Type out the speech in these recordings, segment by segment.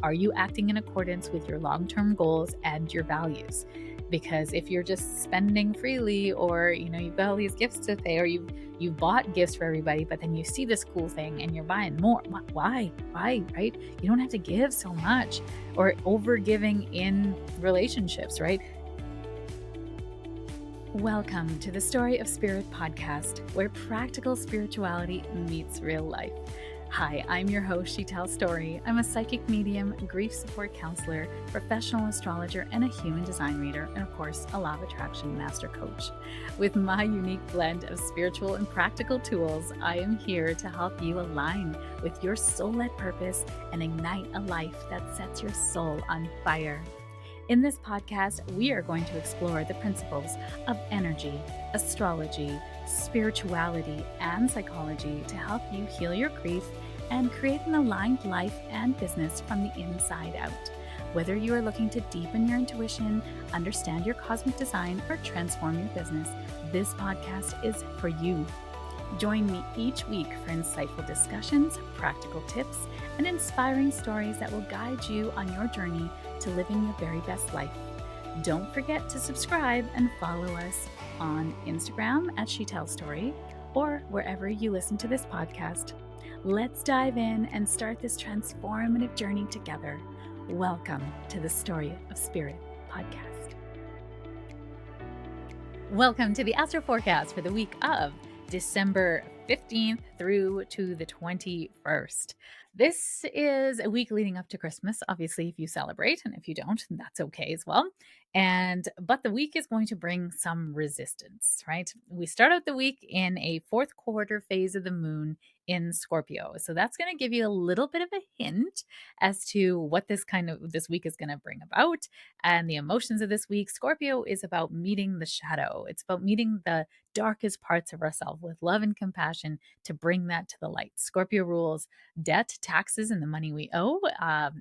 Are you acting in accordance with your long-term goals and your values? Because if you're just spending freely, or you've got all these gifts to pay, or you've bought gifts for everybody, but then you see this cool thing and you're buying more. Why, right? You don't have to give so much. Or over giving in relationships, right? Welcome to the Story of Spirit podcast, where practical spirituality meets real life. Hi, I'm your host, She Tells Story. I'm a psychic medium, grief support counselor, professional astrologer, and a human design reader, and of course, a law of attraction master coach. With my unique blend of spiritual and practical tools, I am here to help you align with your soul-led purpose and ignite a life that sets your soul on fire. In this podcast, we are going to explore the principles of energy, astrology, spirituality, and psychology to help you heal your grief and create an aligned life and business from the inside out. Whether you are looking to deepen your intuition, understand your cosmic design, or transform your business, this podcast is for you. Join me each week for insightful discussions, practical tips, and inspiring stories that will guide you on your journey to living your very best life. Don't forget to subscribe and follow us on Instagram at She Tells Story, or wherever you listen to this podcast. Let's dive in and start this transformative journey together. Welcome to the Story of Spirit podcast. Welcome to the Astro Forecast for the week of December 15th through to the 21st. This is a week leading up to Christmas, obviously, if you celebrate, and if you don't, that's okay as well. But the week is going to bring some resistance, right? We start out the week in a fourth quarter phase of the moon in Scorpio. So that's going to give you a little bit of a hint as to what this week is going to bring about and the emotions of this week. Scorpio is about meeting the shadow. It's about meeting the darkest parts of ourselves with love and compassion to bring that to the light. Scorpio rules debt, taxes, and the money we owe,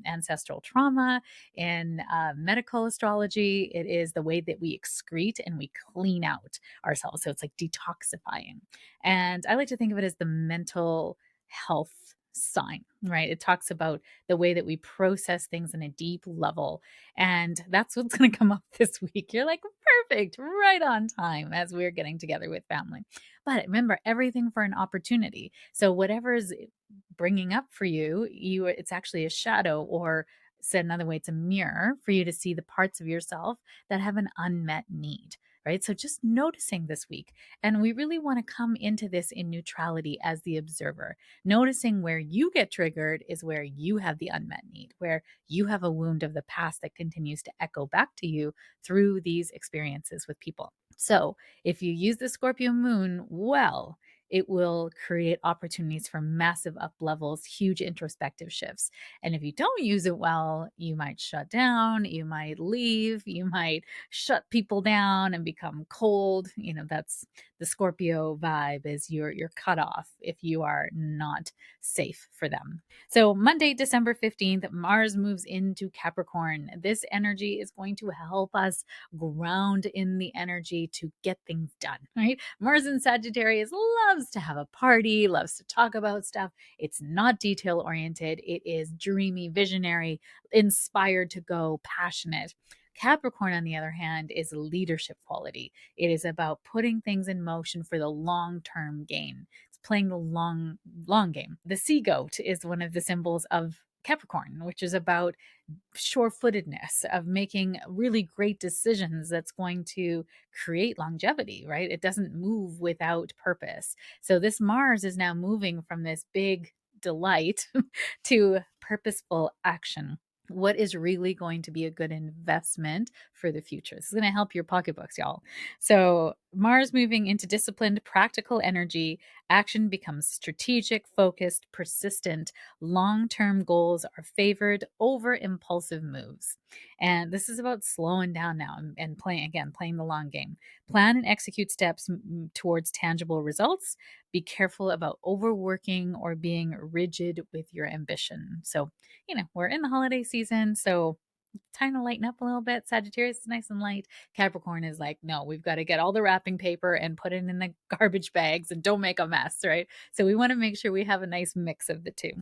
ancestral trauma, and medical astrology. It is the way that we excrete and we clean out ourselves. So it's like detoxifying. And I like to think of it as the mental health sign, right? It talks about the way that we process things in a deep level. And that's what's going to come up this week. You're like, perfect, right on time as we're getting together with family. But remember, everything for an opportunity. So whatever is bringing up for you, it's actually a shadow, or said another way, it's a mirror for you to see the parts of yourself that have an unmet need. Right. So just noticing this week. And we really want to come into this in neutrality as the observer. Noticing where you get triggered is where you have the unmet need, where you have a wound of the past that continues to echo back to you through these experiences with people. So if you use the Scorpio moon well, it will create opportunities for massive up levels, huge introspective shifts. And if you don't use it well, you might shut down, you might leave, you might shut people down and become cold. That's the Scorpio vibe, is you're cut off if you are not safe for them. So Monday, December 15th, Mars moves into Capricorn. This energy is going to help us ground in the energy to get things done, right? Mars in Sagittarius loves to have a party, loves to talk about stuff. It's not detail oriented. It is dreamy, visionary, inspired to go, passionate. Capricorn, on the other hand, is leadership quality. It is about putting things in motion for the long-term gain. It's playing the long game. The sea goat is one of the symbols of Capricorn, which is about sure-footedness, of making really great decisions that's going to create longevity, right? It doesn't move without purpose. So this Mars is now moving from this big delight to purposeful action. What is really going to be a good investment for the future? This is going to help your pocketbooks, y'all. So Mars moving into disciplined, practical energy. Action becomes strategic, focused, persistent. Long-term goals are favored over impulsive moves. And this is about slowing down now and playing the long game. Plan and execute steps towards tangible results. Be careful about overworking or being rigid with your ambition. So, we're in the holiday season, so trying to lighten up a little bit. Sagittarius is nice and light. Capricorn is like, no, we've got to get all the wrapping paper and put it in the garbage bags and don't make a mess, right? So we want to make sure we have a nice mix of the two.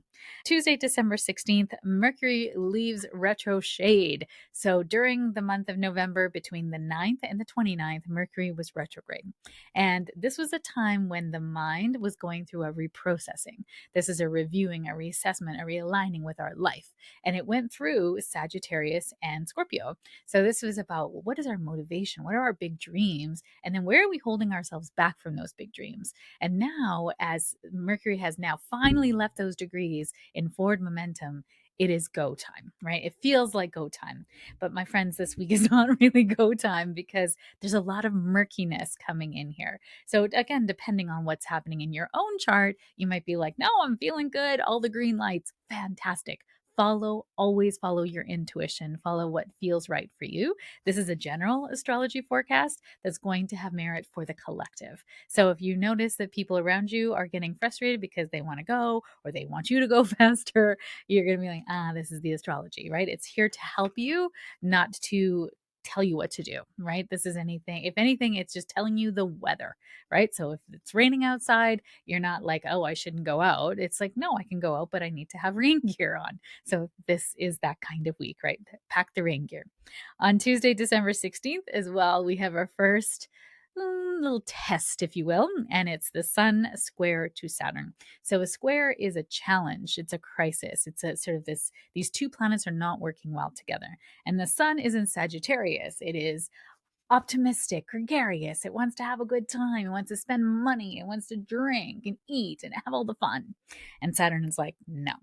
Tuesday, December 16th, Mercury leaves retrograde. So during the month of November, between the 9th and the 29th, Mercury was retrograde. And this was a time when the mind was going through a reprocessing. This is a reviewing, a reassessment, a realigning with our life. And it went through Sagittarius and Scorpio. So this was about, well, what is our motivation? What are our big dreams? And then where are we holding ourselves back from those big dreams? And now, as Mercury has now finally left those degrees in forward momentum, it is go time, right? It feels like go time. But my friends, this week is not really go time because there's a lot of murkiness coming in here. So again, depending on what's happening in your own chart, you might be like, no, I'm feeling good. All the green lights. Fantastic. Always follow your intuition, follow what feels right for you. This is a general astrology forecast that's going to have merit for the collective. So if you notice that people around you are getting frustrated because they want to go or they want you to go faster, you're going to be like, this is the astrology, right? It's here to help you, not to tell you what to do, right? This is anything, if anything, it's just telling you the weather, right? So if it's raining outside, you're not like, oh, I shouldn't go out. It's like, no, I can go out, but I need to have rain gear on. So this is that kind of week, right? Pack the rain gear. On Tuesday, December 16th as well, we have our first little test, if you will, and it's the Sun square to Saturn. So a square is a challenge, it's a crisis, it's a sort of these two planets are not working well together. And the Sun is in Sagittarius. It is optimistic, gregarious. It wants to have a good time. It wants to spend money. It wants to drink and eat and have all the fun. And Saturn is like, no,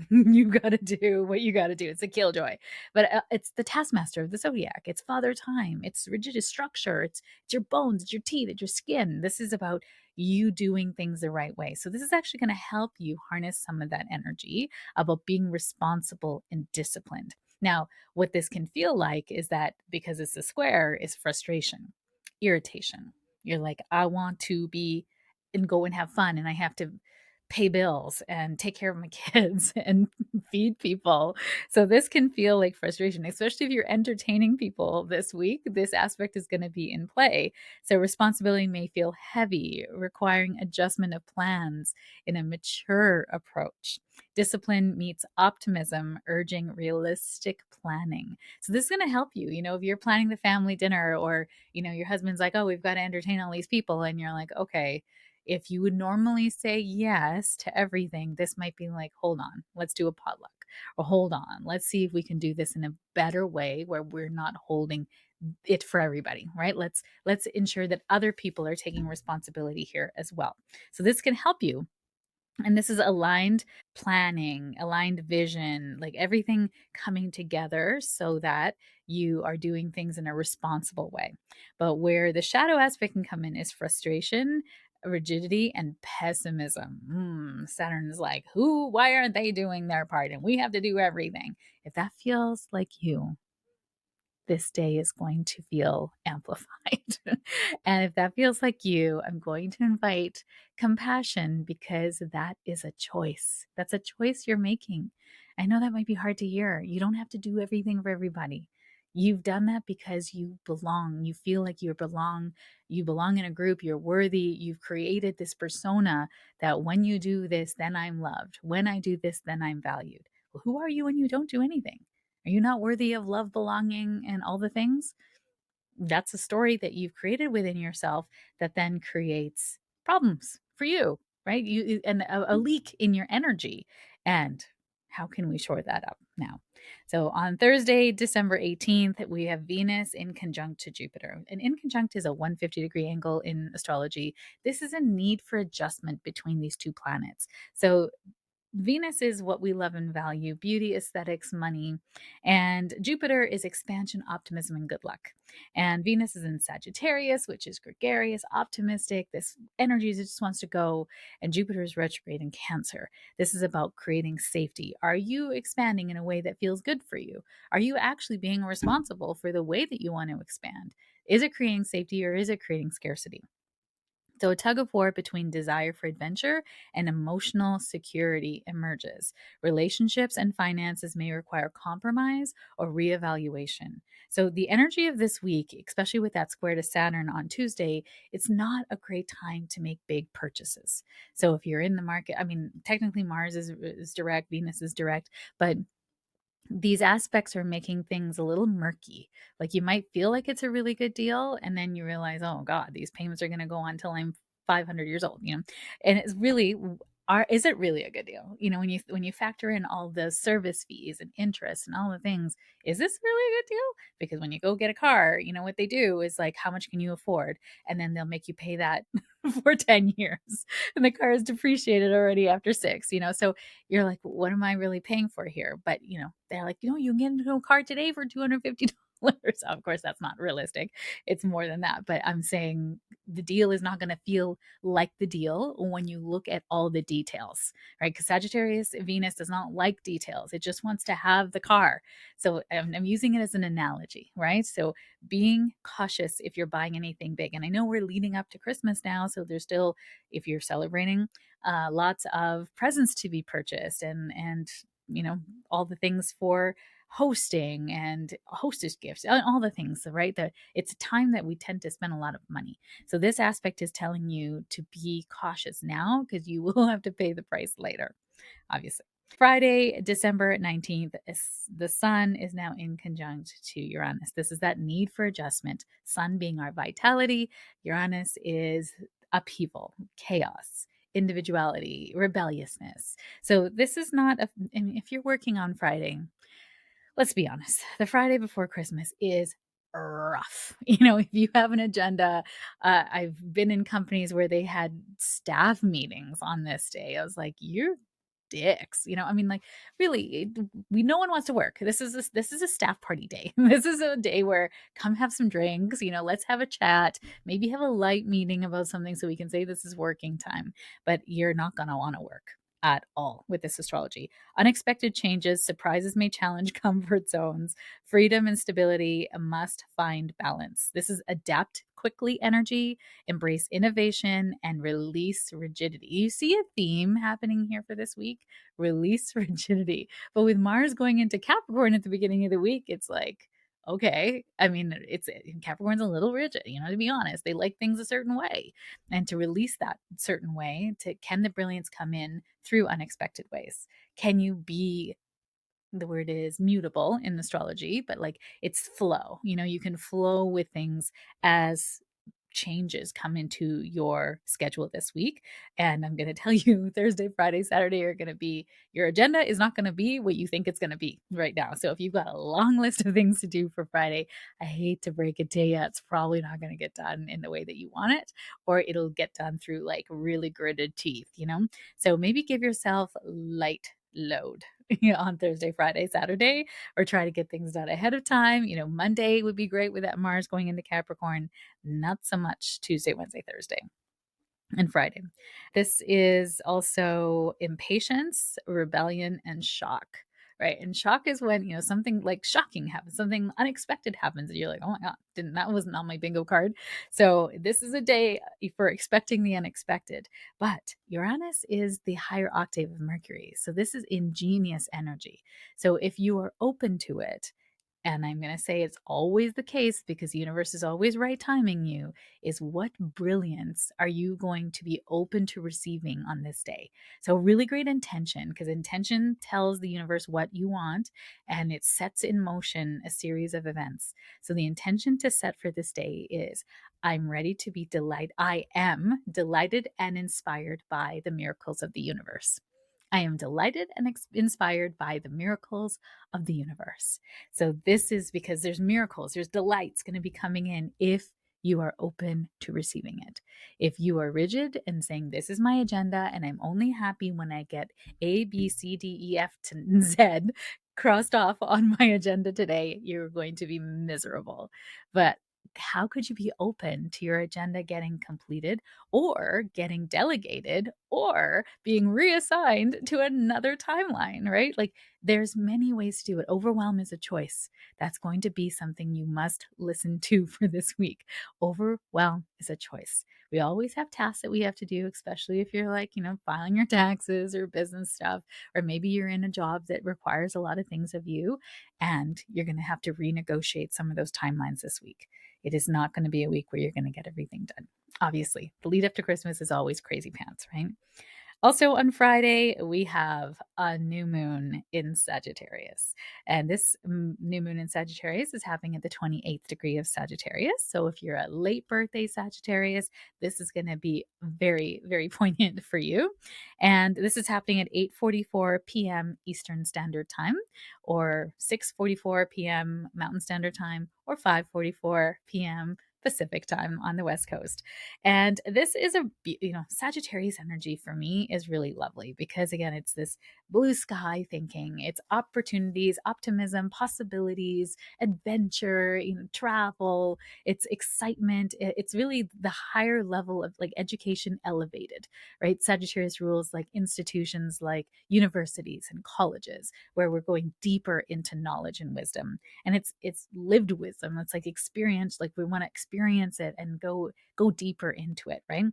you got to do what you got to do. It's a killjoy. But it's the taskmaster of the zodiac. It's father time. It's rigid structure. It's your bones. It's your teeth. It's your skin. This is about you doing things the right way. So this is actually going to help you harness some of that energy about being responsible and disciplined. Now, what this can feel like is that because it's a square, is frustration, irritation. You're like, I want to be and go and have fun, and I have to pay bills and take care of my kids and feed people. So this can feel like frustration, especially if you're entertaining people this week. This aspect is going to be in play. So responsibility may feel heavy, requiring adjustment of plans in a mature approach. Discipline meets optimism, urging realistic planning. So this is going to help you. If you're planning the family dinner or, your husband's like, oh, we've got to entertain all these people. And you're like, okay, if you would normally say yes to everything, this might be like, hold on, let's do a potluck. Or hold on, let's see if we can do this in a better way where we're not holding it for everybody, right? Let's ensure that other people are taking responsibility here as well. So this can help you. And this is aligned planning, aligned vision, like everything coming together so that you are doing things in a responsible way. But where the shadow aspect can come in is frustration, rigidity, and pessimism. Saturn is like, why aren't they doing their part? And we have to do everything. If that feels like you, this day is going to feel amplified. And if that feels like you, I'm going to invite compassion because that is a choice. That's a choice you're making. I know that might be hard to hear. You don't have to do everything for everybody. You've done that because you belong. You feel like you belong. You belong in a group. You're worthy. You've created this persona that when you do this, then I'm loved. When I do this, then I'm valued. Well, who are you when you don't do anything? Are you not worthy of love, belonging, and all the things? That's a story that you've created within yourself that then creates problems for you, right? And a leak in your energy. And how can we shore that up now? So on Thursday, December 18th, we have Venus in conjunct to Jupiter. And in conjunct is a 150-degree angle in astrology. This is a need for adjustment between these two planets. So Venus is what we love and value: beauty, aesthetics, money. And Jupiter is expansion, optimism, and good luck. And Venus is in Sagittarius, which is gregarious, optimistic. This energy just wants to go. And Jupiter is retrograde in Cancer. This is about creating safety. Are you expanding in a way that feels good for you? Are you actually being responsible for the way that you want to expand? Is it creating safety or is it creating scarcity? So, a tug of war between desire for adventure and emotional security emerges. Relationships and finances may require compromise or reevaluation. So, the energy of this week, especially with that square to Saturn on Tuesday, it's not a great time to make big purchases. So, if you're in the market, I mean, technically Mars is direct, Venus is direct, but these aspects are making things a little murky. Like you might feel like it's a really good deal, and then you realize, oh God, these payments are going to go on till I'm 500 years old, and it's really, is it really a good deal? When you factor in all the service fees and interest and all the things, is this really a good deal? Because when you go get a car, what they do is like, how much can you afford? And then they'll make you pay that for 10 years, and the car is depreciated already after 6, so you're like, what am I really paying for here? But, they're like, you can get into a car today for $250. Of course, that's not realistic. It's more than that. But I'm saying the deal is not going to feel like the deal when you look at all the details, right? Because Sagittarius Venus does not like details. It just wants to have the car. So I'm using it as an analogy, right? So being cautious if you're buying anything big. And I know we're leading up to Christmas now. So there's still, if you're celebrating, lots of presents to be purchased and all the things for hosting and hostess gifts, all the things, right? That it's a time that we tend to spend a lot of money. So this aspect is telling you to be cautious now because you will have to pay the price later, obviously. Friday, December 19th, the sun is now in conjunct to Uranus. This is that need for adjustment. Sun being our vitality, Uranus is upheaval, chaos, individuality, rebelliousness. So this is not, if you're working on Friday, let's be honest, the Friday before Christmas is rough. If you have an agenda, I've been in companies where they had staff meetings on this day. I was like, you're dicks. I mean, like, really, no one wants to work. This is a staff party day. This is a day where come have some drinks, let's have a chat, maybe have a light meeting about something so we can say this is working time, but you're not going to want to work at all with this astrology. Unexpected changes, surprises may challenge comfort zones. Freedom and stability must find balance. This is adapt quickly energy, embrace innovation, and release rigidity. You see a theme happening here for this week? Release rigidity. But with Mars going into Capricorn at the beginning of the week, it's like, okay. I mean, Capricorn's a little rigid, to be honest. They like things a certain way. And to release that certain way, can the brilliance come in through unexpected ways? Can you be, the word is mutable in astrology, but like it's flow. You can flow with things as changes come into your schedule this week. And I'm going to tell you, Thursday, Friday, Saturday are going to be, your agenda is not going to be what you think it's going to be right now. So if you've got a long list of things to do for Friday, I hate to break it to you, it's probably not going to get done in the way that you want it, or it'll get done through like really gritted teeth, So maybe give yourself light load on Thursday, Friday, Saturday, or try to get things done ahead of time. Monday would be great with that Mars going into Capricorn, not so much Tuesday, Wednesday, Thursday, and Friday. This is also impatience, rebellion, and shock. Right. And shock is when, something like shocking happens, something unexpected happens, and you're like, oh my God, that wasn't on my bingo card. So this is a day for expecting the unexpected. But Uranus is the higher octave of Mercury. So this is ingenious energy. So if you are open to it, and I'm going to say it's always the case because the universe is always right timing you, is what brilliance are you going to be open to receiving on this day? So, really great intention, because intention tells the universe what you want and it sets in motion a series of events. So, the intention to set for this day is I'm ready to be delighted. I am delighted and inspired by the miracles of the universe. I am delighted and inspired by the miracles of the universe. So, this is because there's miracles, there's delights going to be coming in if you are open to receiving it. If you are rigid and saying, this is my agenda and I'm only happy when I get A, B, C, D, E, F to Z crossed off on my agenda today, you're going to be miserable. But how could you be open to your agenda getting completed or getting delegated or being reassigned to another timeline, right? Like there's many ways to do it. Overwhelm is a choice. That's going to be something you must listen to for this week. Overwhelm is a choice. We always have tasks that we have to do, especially if you're like, filing your taxes or business stuff, or maybe you're in a job that requires a lot of things of you, and you're going to have to renegotiate some of those timelines this week. It is not going to be a week where you're going to get everything done. Obviously, the lead up to Christmas is always crazy pants, right? Also on Friday, we have a new moon in Sagittarius. And this new moon in Sagittarius is happening at the 28th degree of Sagittarius. So if you're a late birthday Sagittarius, this is going to be very, very poignant for you. And this is happening at 8:44 p.m. Eastern Standard Time, or 6:44 p.m. Mountain Standard Time, or 5:44 p.m. Pacific time on the West Coast. And this is Sagittarius energy for me is really lovely because, again, it's this blue sky thinking, it's opportunities, optimism, possibilities, adventure, travel, it's excitement. It's really the higher level of like education elevated, right? Sagittarius rules like institutions like universities and colleges where we're going deeper into knowledge and wisdom. And it's lived wisdom. It's like experience, like we want to experience it and go deeper into it, right?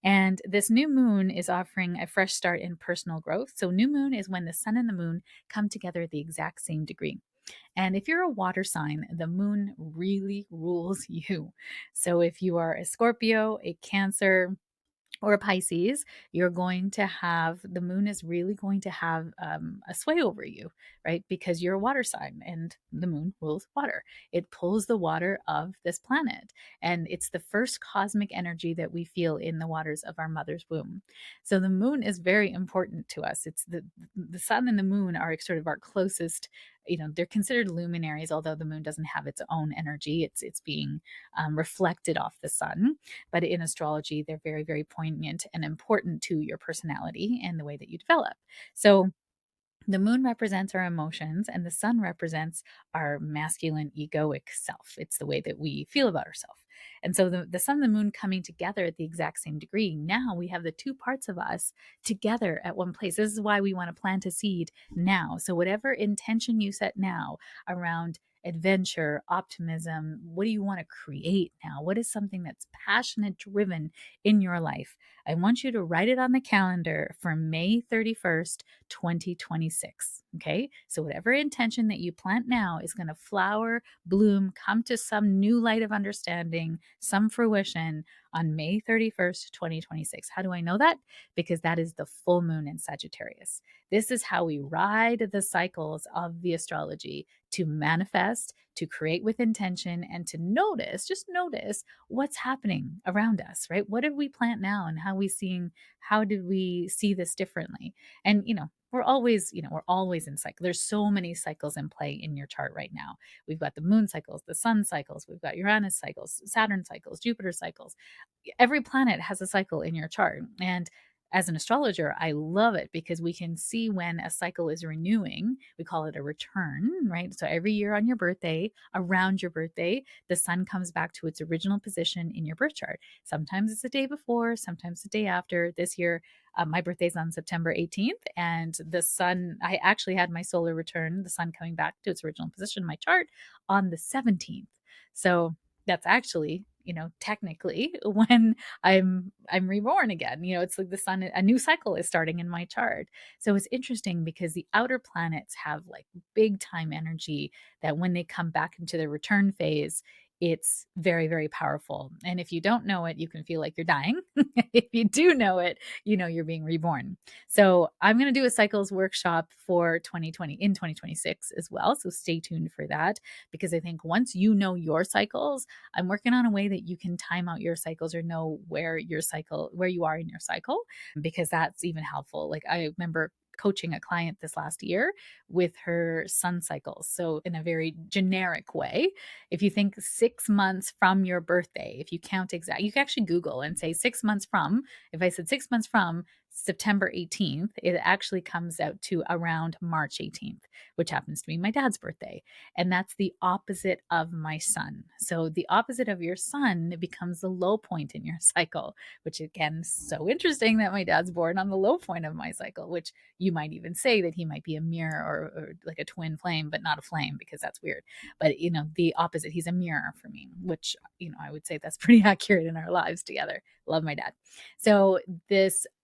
And this new moon is offering a fresh start in personal growth. So, new moon is when the sun and the moon come together at the exact same degree. And if you're a water sign, the moon really rules you. So, if you are a Scorpio, a Cancer, or a Pisces, you're going to have the moon is really going to have a sway over you, right? Because you're a water sign and the moon rules water. It pulls the water of this planet. And it's the first cosmic energy that we feel in the waters of our mother's womb. So the moon is very important to us. It's the sun and the moon are sort of our closest, they're considered luminaries, although the moon doesn't have its own energy. It's being reflected off the sun. But in astrology, they're very, very poignant and important to your personality and the way that you develop. So the moon represents our emotions, and the sun represents our masculine egoic self. It's the way that we feel about ourselves. And so the sun and the moon coming together at the exact same degree, now we have the two parts of us together at one place. This is why we want to plant a seed now. So, whatever intention you set now around adventure, optimism, what do you want to create now? What is something that's passionate driven in your life? I want you to write it on the calendar for May 31st, 2026. Okay. So, whatever intention that you plant now is going to flower, bloom, come to some new light of understanding, some fruition on May 31st, 2026. How do I know that? Because that is the full moon in Sagittarius. This is how we ride the cycles of the astrology to manifest, to create with intention, and to notice, just notice what's happening around us, right? What did we plant now and how did we see this differently? And, we're always in cycle. There's so many cycles in play in your chart right now. We've got the moon cycles, the sun cycles, we've got Uranus cycles, Saturn cycles, Jupiter cycles. Every planet has a cycle in your chart. And as an astrologer, I love it because we can see when a cycle is renewing. We call it a return, right? So every year on your birthday, around your birthday, the sun comes back to its original position in your birth chart. Sometimes it's the day before, sometimes the day after. This year, my birthday's on September 18th, and the sun, I actually had my solar return, the sun coming back to its original position in my chart on the 17th. So that's actually, technically when I'm reborn again. It's like the sun, a new cycle is starting in my chart. So it's interesting because the outer planets have like big time energy that when they come back into the return phase, it's very, very powerful. And if you don't know it, you can feel like you're dying. If you do know it, you're being reborn. So I'm going to do a cycles workshop for 2020 in 2026 as well. So stay tuned for that, because I think once you know your cycles, I'm working on a way that you can time out your cycles or know where you are in your cycle, because that's even helpful. Like I remember coaching a client this last year with her sun cycles. So in a very generic way, if you think 6 months from your birthday, if you count exact, you can actually Google and say 6 months from, if I said 6 months from September 18th, it actually comes out to around March 18th, which happens to be my dad's birthday. And that's the opposite of my sun. So the opposite of your sun becomes the low point in your cycle, which again is so interesting that my dad's born on the low point of my cycle, which you might even say that he might be a mirror or like a twin flame, but not a flame because that's weird. But the opposite, he's a mirror for me, which I would say that's pretty accurate in our lives together. Love my dad. So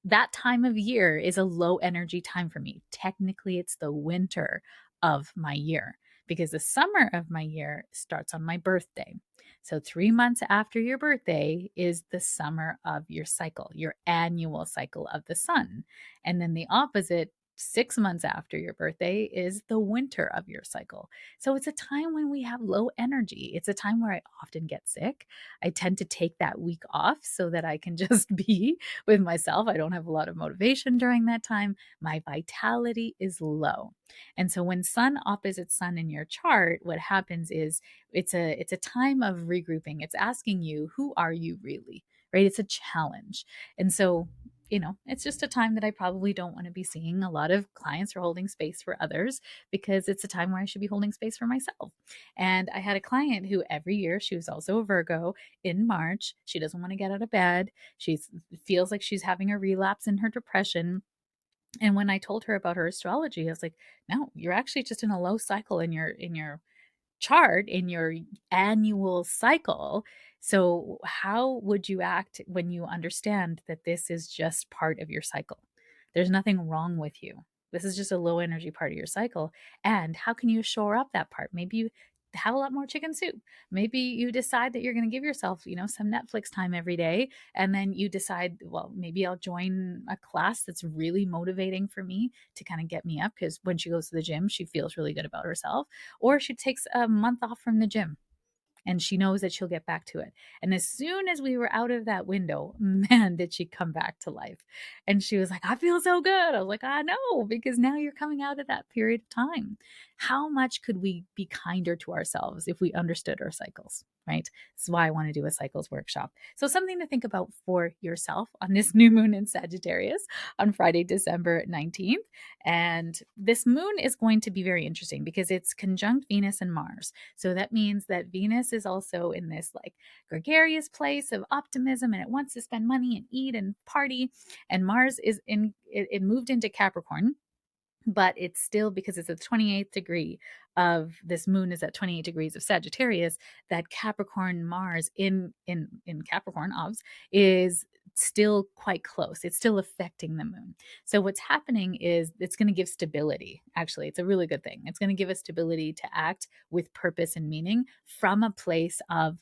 that time of year is a low energy time for me. Technically, it's the winter of my year because the summer of my year starts on my birthday. So 3 months after your birthday is the summer of your cycle, your annual cycle of the sun. And then the opposite, 6 months after your birthday, is the winter of your cycle. So it's a time when we have low energy. It's a time where I often get sick. I tend to take that week off so that I can just be with myself. I don't have a lot of motivation during that time. My vitality is low. And so when sun opposites sun in your chart, what happens is it's a time of regrouping. It's asking you, who are you really? Right? It's a challenge. And so it's just a time that I probably don't want to be seeing a lot of clients or holding space for others because it's a time where I should be holding space for myself. And I had a client who every year, she was also a Virgo, in March, she doesn't want to get out of bed. She feels like she's having a relapse in her depression. And when I told her about her astrology, I was like, no, you're actually just in a low cycle in your chart, in your annual cycle. So how would you act when you understand that this is just part of your cycle? There's nothing wrong with you. This is just a low energy part of your cycle. And how can you shore up that part? Maybe you have a lot more chicken soup. Maybe you decide that you're going to give yourself, some Netflix time every day. And then you decide, well, maybe I'll join a class that's really motivating for me to kind of get me up. Because when she goes to the gym, she feels really good about herself. Or she takes a month off from the gym and she knows that she'll get back to it. And as soon as we were out of that window, man, did she come back to life. And she was like, I feel so good. I was like, I know, because now you're coming out of that period of time. How much could we be kinder to ourselves if we understood our cycles, right? This is why I want to do a cycles workshop. So something to think about for yourself on this new moon in Sagittarius on Friday, December 19th. And this moon is going to be very interesting because it's conjunct Venus and Mars. So that means that Venus is also in this like gregarious place of optimism and it wants to spend money and eat and party. And Mars is it moved into Capricorn, but it's still, because it's at the 28th degree of this moon is at 28 degrees of Sagittarius, that Capricorn Mars in Capricorn obs is still quite close. It's still affecting the moon. So what's happening is it's going to give stability. Actually, it's a really good thing. It's going to give us stability to act with purpose and meaning from a place of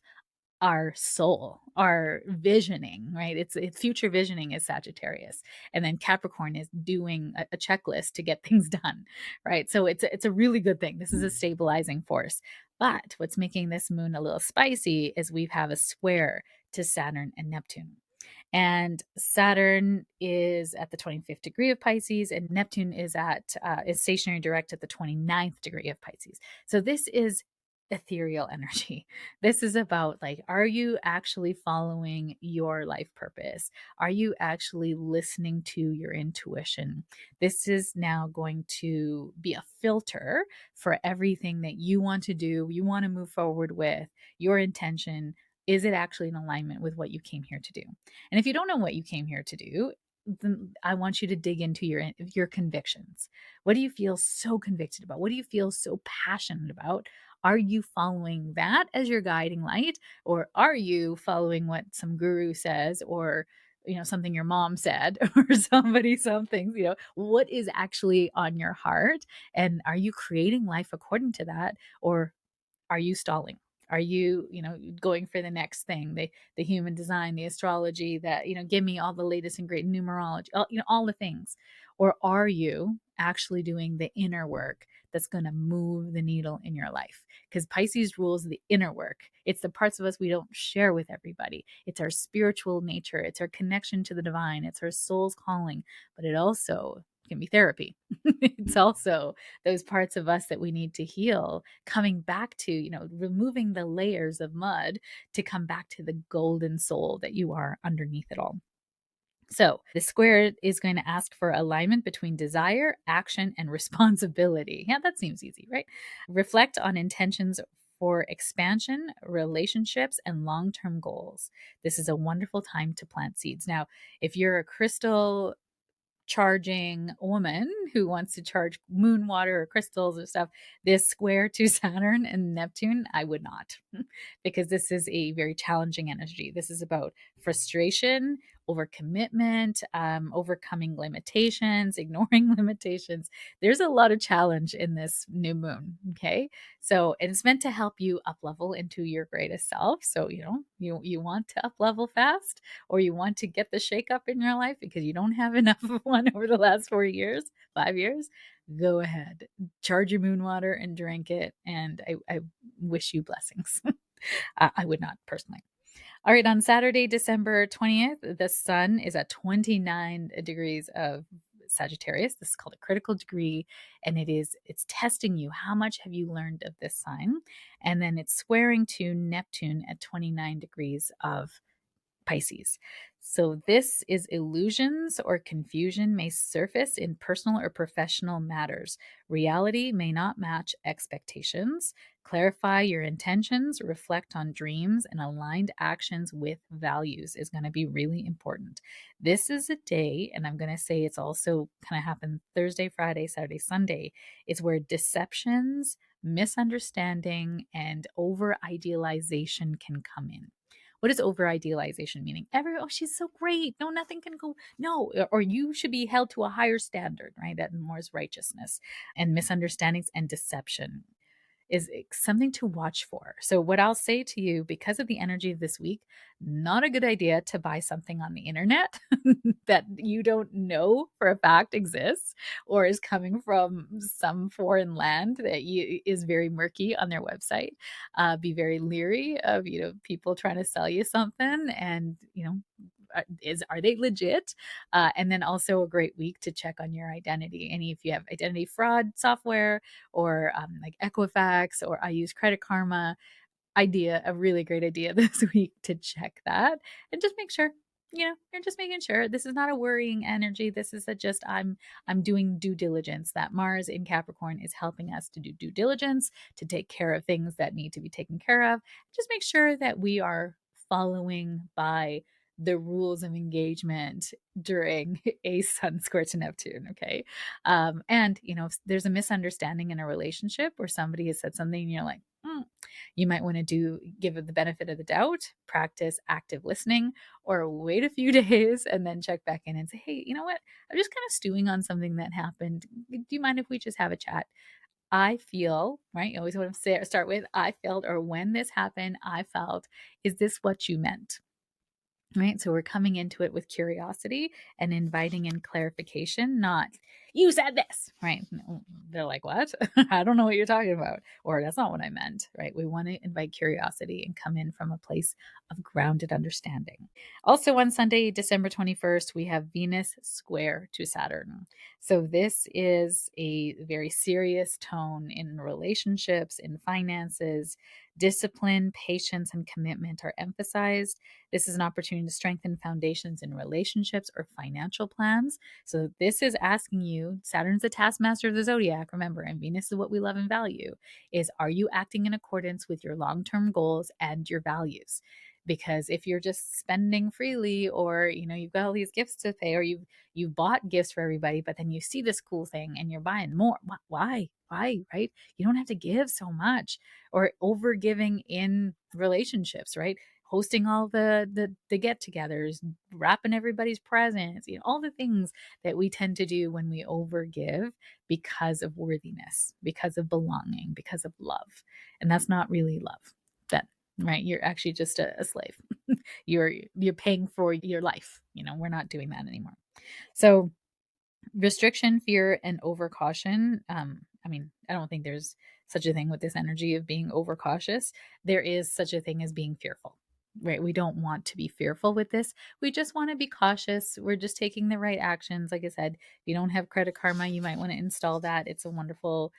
our soul, our visioning, right? It's future visioning is Sagittarius, and then Capricorn is doing a checklist to get things done, right? So it's a really good thing. This is a stabilizing force. But what's making this moon a little spicy is we have a square to Saturn and Neptune. And Saturn is at the 25th degree of Pisces, and Neptune is stationary direct at the 29th degree of Pisces. So this is ethereal energy. This is about like, are you actually following your life purpose? Are you actually listening to your intuition? This is now going to be a filter for everything that you want to do, you want to move forward with, your intention. Is it actually in alignment with what you came here to do? And if you don't know what you came here to do, then I want you to dig into your convictions. What do you feel so convicted about? What do you feel so passionate about? Are you following that as your guiding light, or are you following what some guru says, or something your mom said, or something, what is actually on your heart? And are you creating life according to that, or are you stalling? Are you, going for the next thing, the human design, the astrology, that, give me all the latest and great numerology, all the things? Or are you actually doing the inner work that's going to move the needle in your life? Because Pisces rules the inner work. It's the parts of us we don't share with everybody. It's our spiritual nature. It's our connection to the divine. It's our soul's calling, but it also can be therapy. It's also those parts of us that we need to heal, coming back to, removing the layers of mud to come back to the golden soul that you are underneath it all. So the square is going to ask for alignment between desire, action, and responsibility. Yeah, that seems easy, right? Reflect on intentions for expansion, relationships, and long term goals. This is a wonderful time to plant seeds. Now, if you're a crystal charging woman who wants to charge moon water or crystals or stuff, this square to Saturn and Neptune, I would not, because this is a very challenging energy. This is about frustration, overcommitment, overcoming limitations, ignoring limitations. There's a lot of challenge in this new moon. Okay. So it's meant to help you up level into your greatest self. So, you want to up level fast, or you want to get the shake up in your life because you don't have enough of one over the last 4 years, 5 years, go ahead, charge your moon water and drink it. And I wish you blessings. I would not personally. All right, on Saturday, December 20th, the sun is at 29 degrees of Sagittarius. This is called a critical degree, and it's testing you. How much have you learned of this sign? And then it's squaring to Neptune at 29 degrees of Pisces. So, this is illusions or confusion may surface in personal or professional matters. Reality may not match expectations. Clarify your intentions, reflect on dreams, and aligned actions with values is going to be really important. This is a day, and I'm going to say it's also kind of happen Thursday, Friday, Saturday, Sunday, is where deceptions, misunderstanding, and over idealization can come in. What is over idealization meaning? Oh, she's so great. No, nothing can go. No, or you should be held to a higher standard, right? That more is righteousness, and misunderstandings and deception is something to watch for. So, what I'll say to you, because of the energy of this week, not a good idea to buy something on the internet that you don't know for a fact exists or is coming from some foreign land that is very murky on their website. Be very leery of people trying to sell you something, and are they legit? And then also a great week to check on your identity. If you have identity fraud software, or like Equifax, or I use Credit Karma, a really great idea this week to check that and just make sure. You're just making sure this is not a worrying energy. This is I'm doing due diligence. That Mars in Capricorn is helping us to do due diligence, to take care of things that need to be taken care of. Just make sure that we are following by the rules of engagement during a sun square to Neptune. Okay. And if there's a misunderstanding in a relationship where somebody has said something and you're like, you might want to give it the benefit of the doubt, practice active listening, or wait a few days and then check back in and say, hey, you know what? I'm just kind of stewing on something that happened. Do you mind if we just have a chat? I feel, right? You always want to start with I felt, or when this happened, I felt, is this what you meant? Right. So we're coming into it with curiosity and inviting in clarification, not you said this, right? They're like, what? I don't know what you're talking about. Or that's not what I meant, right? We want to invite curiosity and come in from a place of grounded understanding. Also on Sunday, December 21st, we have Venus square to Saturn. So this is a very serious tone in relationships, in finances. Discipline, patience, and commitment are emphasized. This is an opportunity to strengthen foundations in relationships or financial plans. So, this is asking you, Saturn's the taskmaster of the zodiac, remember, and Venus is what we love and value, is are you acting in accordance with your long term goals and your values? Because if you're just spending freely, or you've got all these gifts to pay, or you've bought gifts for everybody, but then you see this cool thing and you're buying more, why, right? You don't have to give so much. Or over giving in relationships, right? Hosting all the get-togethers, wrapping everybody's presents, all the things that we tend to do when we overgive because of worthiness, because of belonging, because of love. And that's not really love. That right? You're actually just a slave. You're paying for your life. We're not doing that anymore. So restriction, fear, and overcaution. I don't think there's such a thing with this energy of being overcautious. There is such a thing as being fearful, right? We don't want to be fearful with this. We just want to be cautious. We're just taking the right actions. Like I said, if you don't have Credit Karma, you might want to install that. It's a wonderful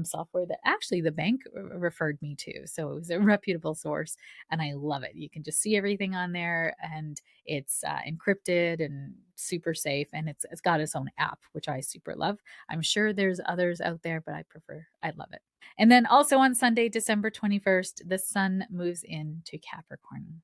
software that actually the bank referred me to. So it was a reputable source and I love it. You can just see everything on there and it's encrypted and super safe. And it's got its own app, which I super love. I'm sure there's others out there, but I love it. And then also on Sunday, December 21st, the sun moves into Capricorn.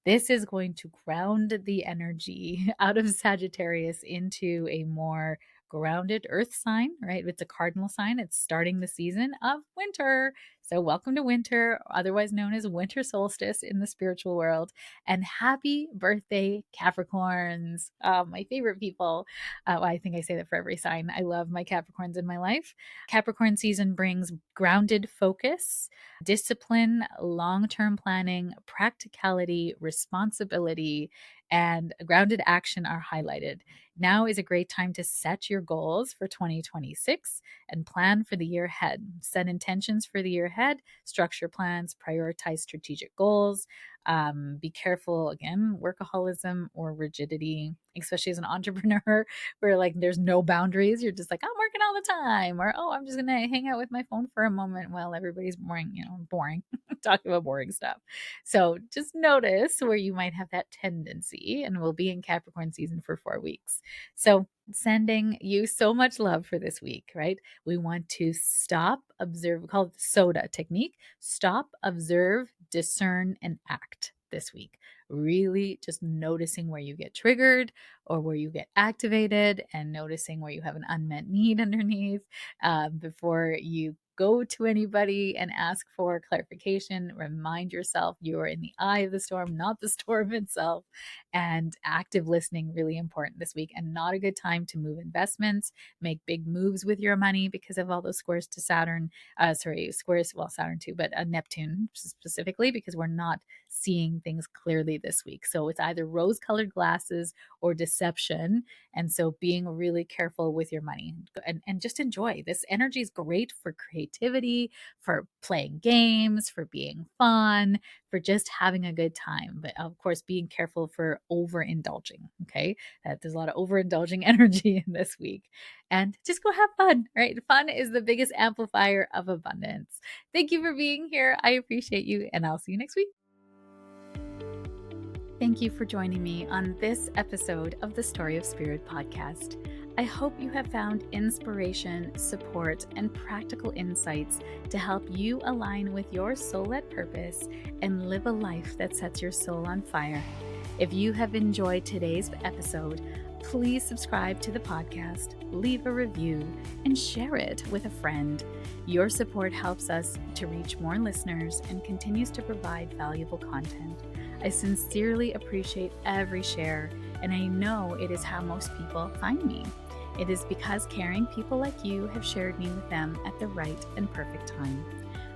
This is going to ground the energy out of Sagittarius into a more grounded earth sign, right? It's a cardinal sign. It's starting the season of winter. So, welcome to winter, otherwise known as winter solstice in the spiritual world. And happy birthday, Capricorns. My favorite people. Well, I think I say that for every sign. I love my Capricorns in my life. Capricorn season brings grounded focus, discipline, long term planning, practicality, responsibility, and grounded action are highlighted. Now is a great time to set your goals for 2026 and plan for the year ahead. Set intentions for the year ahead, structure plans, prioritize strategic goals. Be careful, again, workaholism or rigidity, especially as an entrepreneur where like there's no boundaries. You're just like, I'm working all the time, or oh, I'm just gonna hang out with my phone for a moment while everybody's boring, talking about boring stuff. So just notice where you might have that tendency, and we'll be in Capricorn season for 4 weeks. So sending you so much love for this week, right? We want to stop, observe, we call it the soda technique. Stop, observe, discern, and act this week. Really just noticing where you get triggered or where you get activated and noticing where you have an unmet need underneath before you go to anybody and ask for clarification. Remind yourself you are in the eye of the storm, not the storm itself. And active listening, really important this week, and not a good time to move investments, make big moves with your money because of all those squares to Saturn. Squares, well, Saturn too, but Neptune specifically, because we're not seeing things clearly this week. So it's either rose colored glasses or deception. And so being really careful with your money and just enjoy. This energy is great for creativity, for playing games, for being fun, for just having a good time. But of course, being careful for overindulging. Okay. There's a lot of overindulging energy in this week. And just go have fun, right? Fun is the biggest amplifier of abundance. Thank you for being here. I appreciate you, and I'll see you next week. Thank you for joining me on this episode of the Story of Spirit podcast. I hope you have found inspiration, support, and practical insights to help you align with your soul-led purpose and live a life that sets your soul on fire. If you have enjoyed today's episode, please subscribe to the podcast, leave a review, and share it with a friend. Your support helps us to reach more listeners and continues to provide valuable content. I sincerely appreciate every share, and I know it is how most people find me. It is because caring people like you have shared me with them at the right and perfect time.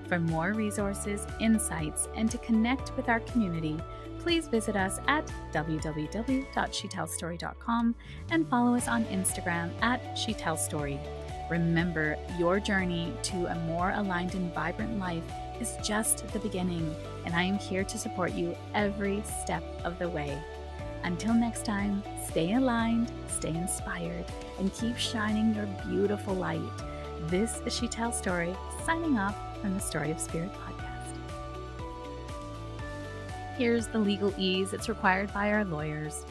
For more resources, insights, and to connect with our community, please visit us at www.shetellstory.com and follow us on Instagram at shetellstory. Remember, your journey to a more aligned and vibrant life is just the beginning, and I am here to support you every step of the way. Until next time, stay aligned, stay inspired, and keep shining your beautiful light. This is Shetell Story, signing off from the Story of Spirit podcast. Here's the legalese that's required by our lawyers.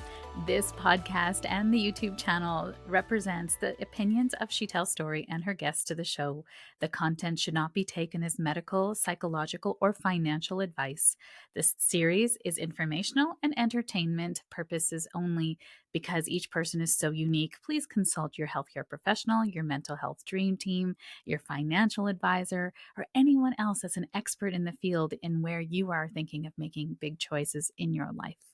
This podcast and the YouTube channel represents the opinions of Shetell Story and her guests to the show. The content should not be taken as medical, psychological, or financial advice. This series is informational and entertainment purposes only. Because each person is so unique, please consult your healthcare professional, your mental health dream team, your financial advisor, or anyone else that's an expert in the field in where you are thinking of making big choices in your life.